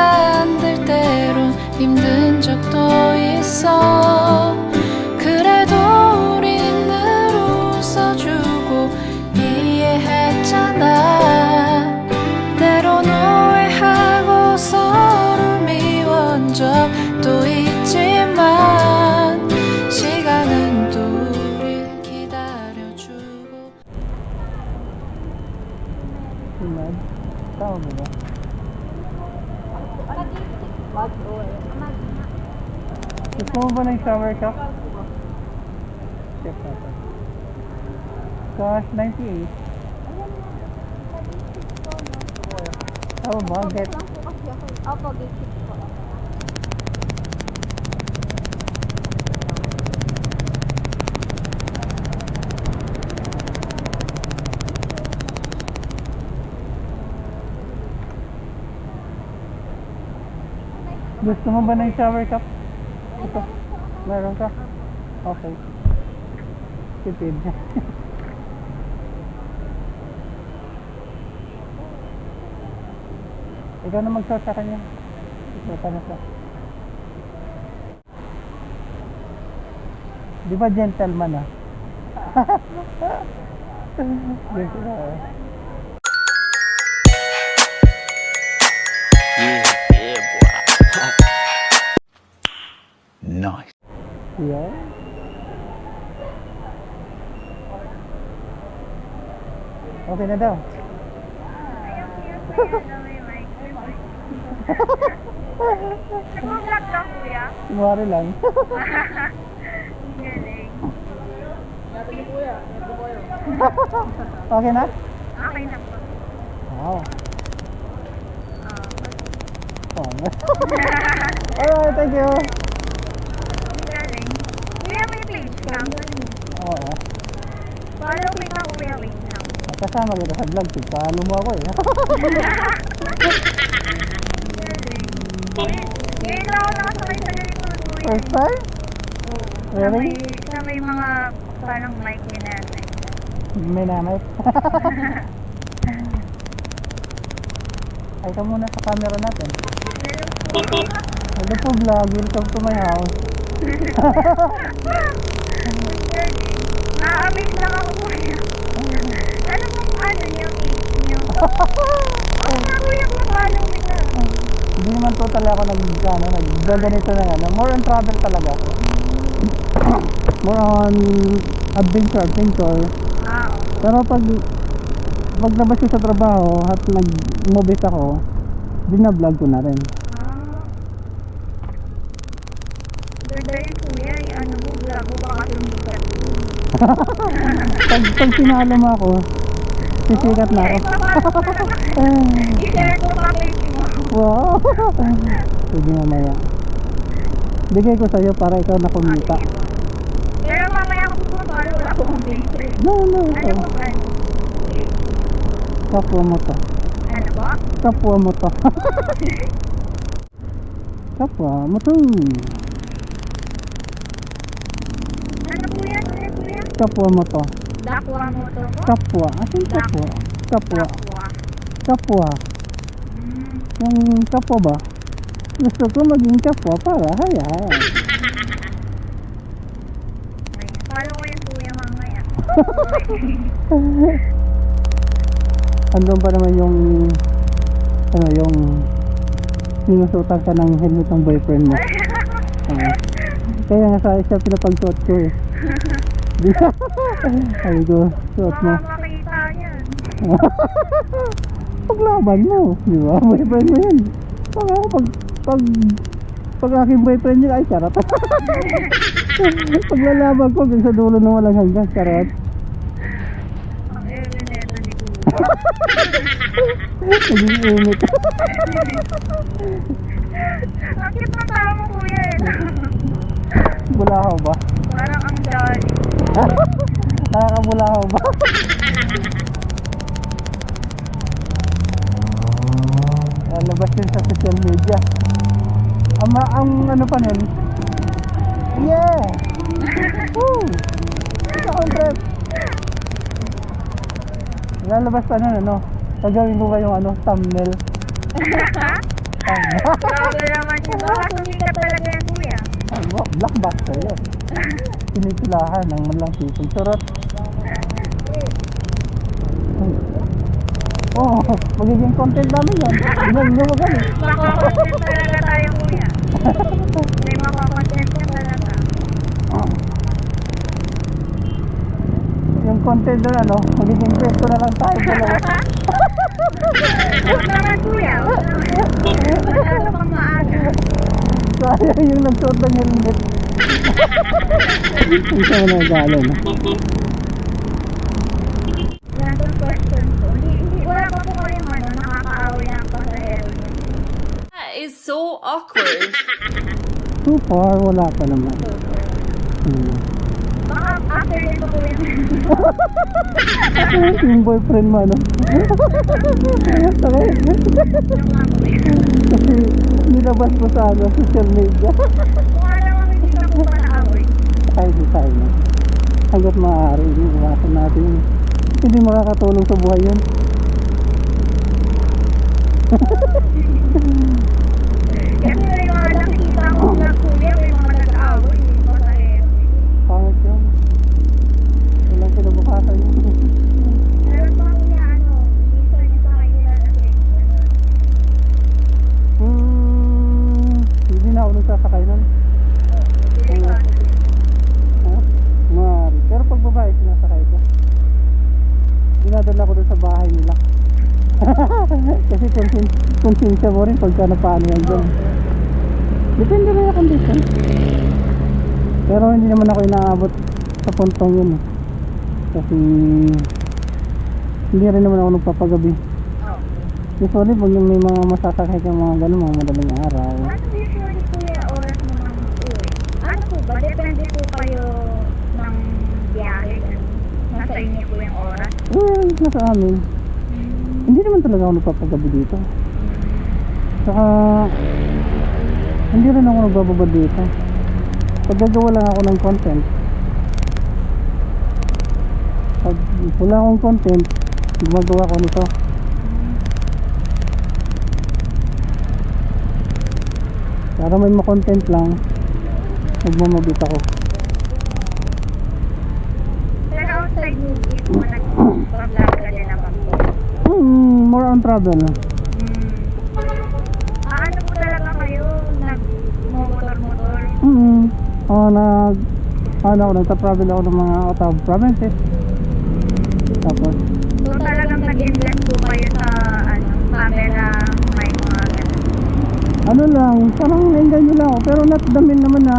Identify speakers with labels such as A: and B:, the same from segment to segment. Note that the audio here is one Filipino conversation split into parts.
A: 이해가 안 될 때론 힘든 적도 있어. 그래도 우린 늘 웃어주고 이해했잖아. 때론 오해하고 서로 미워한 적도 있지만 시간은 또 우릴 기다려주고.
B: Tingnan. Tama ba ba? Gusto mo ba ng shower cup? Check natin. Cost 98. Tama ba? Get.
C: Opo, get 6 po.
B: Gusto mo ba ng shower cup? Ito. Meron ka? Okay. Tipid. Ikaw na magsuot sa kanya. Ito ka na siya. Di ba gentleman ah? Gentleman.
D: Yeah, boy. Nice.
B: Yeah. Okay na daw.
C: Nag-vlog lang, kuya.
B: Kumari lang.
C: Galing.
B: Okay na?
C: Okay na po.
B: Wow. Alright, thank you.
C: Galing. Kuya, may page ka?
B: Oo.
C: Follow me ka, kuya. Wait lang.
B: Kasama kita sa vlog. Paano mo ako eh.
C: Ngayon lang ako nakasakay sa ganito, kuya.
B: First time? Really?
C: Sa may mga parang mic ni nanay.
B: May nanay. Ay ka muna sa camera natin. Hello po vlog, welcome to my house.
C: Na-amaze lang ako, kuya. Ano pong ano niyo, age niyo? Kuya, kung paano nila.
B: Hindi naman total ako nag-ganito na ano. More on travel talaga ako. More on adventure. Pero pag labas ko sa trabaho at nag-movies ako, bina-vlog ko na rin.
C: Ganda yun, kuya. Ano mo, vlog mo baka lumikat.
B: Pag sinalo mo ako, sisikat na ako.
C: I-share ko pa page mo.
B: Wow! Sige mamaya. Bigay ko sa'yo para ikaw na kumita.
C: Pero mamaya kung pumapalo, wala ko kong page.
B: No.
C: Ano mo ba?
B: Kapwa mo to.
C: Ano ba?
B: Kapwa mo to. Kapwa mo to.
C: Ano kuya? Kuya?
B: Kapwa mo to.
C: Dakwa mo to po?
B: Kapwa. Ating kapwa? Kapwa.
C: Dakwa.
B: Kapwa. Yung kapwa ba? Gusto ko maging kapwa para hayaan.
C: Follow ko yung kuya mamaya.
B: Andun pa naman yung sinusutan ka ng helmet ng boyfriend mo. Kaya nga sa isa pinapagsuot ko eh. Di ba? Sabi ko, suot mo.
C: Baka makita yan.
B: Paglaban mo, di ba? Boyfriend mo yan. Baka ako pag aking boyfriend yun, ay charot. Paglalaban ko, sa dulo na walang hanggang, charot.
C: Ang neto ni kuya.
B: Naging init.
C: Ang cute ng tao mo kuya eh.
B: Bulahaw ba?
C: Parang ang jolly.
B: Nakakabulahaw ba? Lalabas yun sa social media. Ang ano pa nun? Yeah! Woo! Ito ang trip. Lalabas pa nun ano? Gagawin ko ba yung ano, thumbnail?
C: Grabe naman siya. Baka sumikat talaga yan, kuya.
B: Blockbuster yun. Sinitilahan ng malang sipon. Charot. Oo, magiging content namin yan. Ilan nyo magaling.
C: Makakontent talaga tayo, kuya. May makakontent ka talaga.
B: Yung content doon ano, magiging pwesto na lang tayo dalawa.
C: Huwag naman, kuya. Huwag naman. Masyado kang maaga.
B: Sayang yung nagsuot ng helmet. Ang siya na galing.
C: Random question po. Wala pa po kayong nakakaaway ng pasahero niyo.
A: That is so awkward.
B: So far, wala pa naman.
C: Baka after nito po yun.
B: Yung boyfriend mo, ano? Okay. Kasi nilabas mo sa ano, social media.
C: Kung alam mo, hindi ka po pa naaway.
B: Tayo na. Hanggat maaari, iwasan natin yun. Hindi makakatulong sa buhay yun.
C: Kasi may mga nakikita ko na kuya, may mga nag-aaway. Yung pasahero.
B: Pangit yun. Walang kinabukasan yun.
C: Meron pa kuya, minsan yung sa kanila na
B: Hindi na ako nagsasakay nun. Ha? Maaari. Pero pag babae, sinasakay ko. Dinadala ko dun sa bahay nila. Kasi konsensya mo rin pagka napaano yan dyan. Depende rin yung condition. Pero hindi naman ako inaabot sa puntong yun. Kasi hindi rin naman ako nagpapagabi. Usually pag may mga masasakay kang mga gano'n, mga madaling araw.
C: Ano usually kuya oras mo mang uwi? Ano po ba? Depende po kayo ng biyahe. Nasa inyo po yung oras.
B: Well, nasa amin. Hindi naman talaga ako nagpapagabi dito. Saka hindi rin ako nagbababad dito. Pag gagawa lang ako ng content, pag wala akong content, gumagawa ko nito. Para may ma-content lang, nagmamabit ako.
C: Pero outside movies mo nag-vlog ka din naman po.
B: More on travel.
C: Ano po talaga kayo? Nag-motor-motor?
B: Nagta-travel ako ng mga out of provinces. Tapos,
C: So talagang nag-invest po kayo sa camera, may mga ganun.
B: ano lang, parang enjoy nyo lang ako. Pero not the mean naman na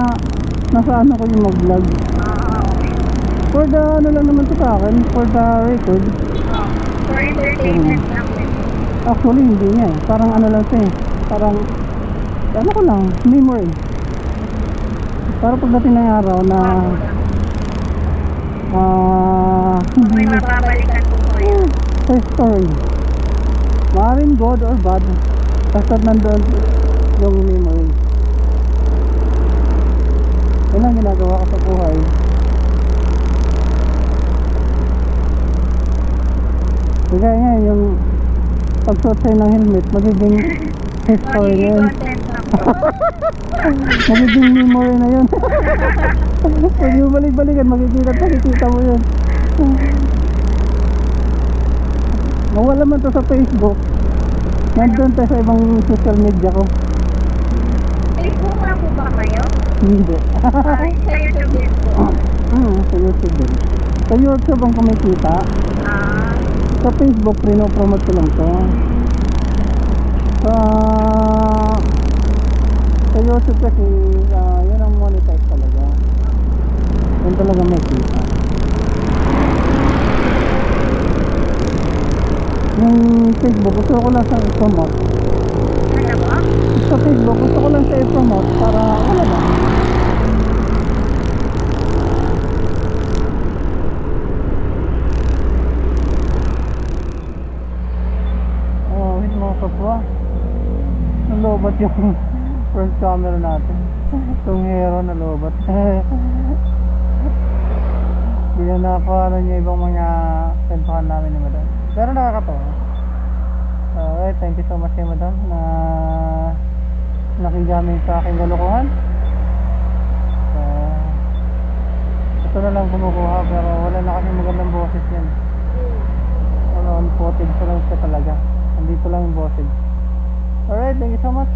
B: nasa ano ko yung mag-vlog.
C: Okay.
B: For the ano lang naman to sa akin, for the record.
C: For entertainment lang din.
B: Actually, hindi nga eh. Parang ano lang siya eh. Parang, ano ko lang, memory. Para pagdating ng araw na,
C: May mababalikan po kayo.
B: sa story. Maaaring good or bad. Basta nandun yung memory. Yan ang ginagawa ko sa buhay. Kaya nga yung pagsuot sa'yo ng helmet, magiging history na yun.
C: Content lang po.
B: Magiging memory na yun. Pag yung balik-balikan, makikita mo yun. Nawala man to sa Facebook. Nandun tayo sa ibang social media ko.
C: Facebook lang po ba kayo?
B: Hindi.
C: Ay, sa YouTube din po.
B: Sa YouTube din. Sa YouTube ang kumikita. Sa Facebook, pinopromote ko lang to. Sa YouTube kasi, yun ang monetize talaga. Yun talaga may kita. Yung Facebook, gusto ko lang sa i-promote.
C: Ano po?
B: Sa Facebook, gusto ko lang sa i-promote para, wala ba? Wait mo kapwa. Nalobat yung first camera natin. Itong hero nalobat. Hindi na nakuha niya ibang mga pentuhan namin ni Madam. Pero nakakatawa. Alright, thank you so much kay madam na nakigamit sa aking galokohan. Ito na lang kumukuha pero wala na kasi magandang boses yan. On footage pa lang siya talaga. Andito lang yung boses. Alright, thank you so much.